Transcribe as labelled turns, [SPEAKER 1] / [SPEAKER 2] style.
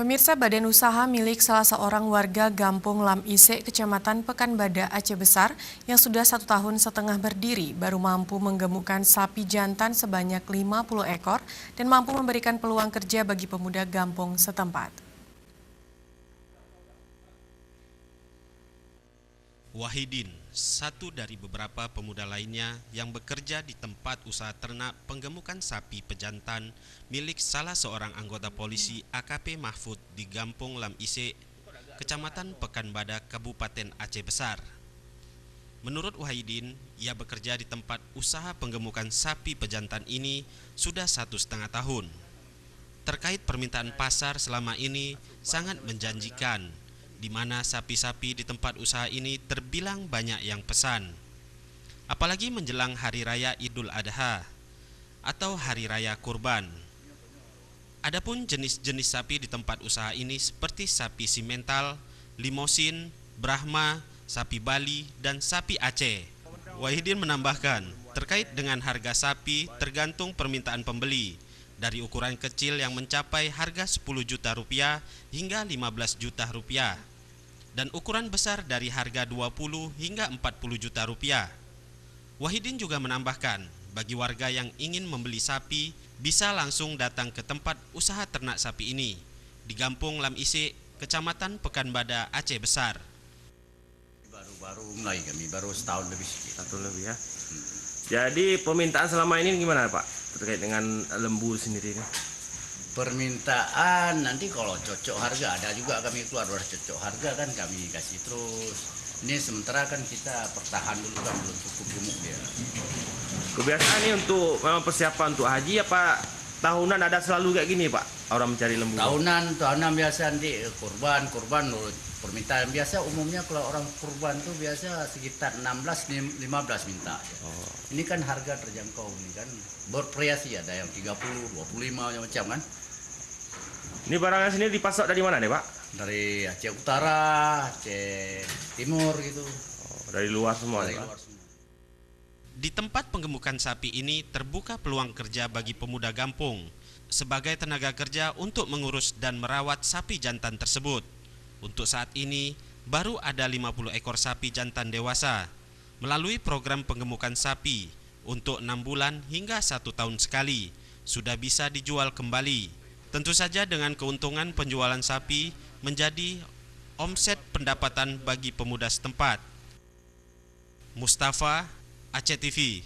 [SPEAKER 1] Pemirsa, badan usaha milik salah seorang warga Gampung Lam Ise, Kecamatan Pekanbadak, Aceh Besar, yang sudah 1,5 tahun berdiri, baru mampu menggemukkan sapi jantan sebanyak 50 ekor dan mampu memberikan peluang kerja bagi pemuda Gampung setempat.
[SPEAKER 2] Wahidin, satu dari beberapa pemuda lainnya yang bekerja di tempat usaha ternak penggemukan sapi pejantan milik salah seorang anggota polisi AKP Mahfud di Gampung Lam Ise, Kecamatan Pekanbadak, Kabupaten Aceh Besar. Menurut Wahidin, ia bekerja di tempat usaha penggemukan sapi pejantan ini sudah 1,5 tahun. Terkait permintaan pasar selama ini sangat menjanjikan, di mana sapi-sapi di tempat usaha ini terbilang banyak yang pesan. Apalagi menjelang Hari Raya Idul Adha atau Hari Raya Kurban. Adapun jenis-jenis sapi di tempat usaha ini seperti sapi simental, limosin, Brahma, sapi Bali, dan sapi Aceh. Wahidin menambahkan, terkait dengan harga sapi tergantung permintaan pembeli, dari ukuran kecil yang mencapai harga 10 juta rupiah hingga 15 juta rupiah, dan ukuran besar dari harga 20 hingga 40 juta rupiah. Wahidin juga menambahkan, bagi warga yang ingin membeli sapi, bisa langsung datang ke tempat usaha ternak sapi ini, di Gampung Lam Ise, Kecamatan Pekanbadak, Aceh Besar.
[SPEAKER 3] Baru mulai kami, baru setahun lebih sedikit.
[SPEAKER 4] Satu lebih ya. Jadi permintaan selama ini gimana Pak? Terkait dengan lembu sendiri ini?
[SPEAKER 3] Permintaan nanti kalau cocok harga ada juga kami keluar cocok harga kan kami kasih terus. Ini sementara kan kita pertahan dulu kan belum cukup gemuk dia.
[SPEAKER 4] Kebiasaan ini untuk memang persiapan untuk haji apa tahunan ada selalu kayak gini Pak? Orang mencari lembu.
[SPEAKER 3] Tahunan biasa nanti kurban menurut permintaan biasa umumnya kalau orang kurban tuh biasa sekitar 16-15 minta. Oh. Ini kan harga terjangkau ini kan bervariasi, ada yang 30, 25 macam kan.
[SPEAKER 4] Ini barangnya sini dipasok dari mana nih Pak?
[SPEAKER 3] Dari Aceh Utara, Aceh Timur gitu.
[SPEAKER 4] Oh, dari luar semua
[SPEAKER 3] dari
[SPEAKER 4] nih,
[SPEAKER 3] luar
[SPEAKER 4] Pak?
[SPEAKER 3] semua.
[SPEAKER 2] Di tempat penggemukan sapi ini terbuka peluang kerja bagi pemuda Gampung sebagai tenaga kerja untuk mengurus dan merawat sapi jantan tersebut. Untuk saat ini, baru ada 50 ekor sapi jantan dewasa melalui program penggemukan sapi untuk 6 bulan hingga 1 tahun sekali sudah bisa dijual kembali. Tentu saja dengan keuntungan penjualan sapi menjadi omset pendapatan bagi pemuda setempat. Mustafa, Aceh TV.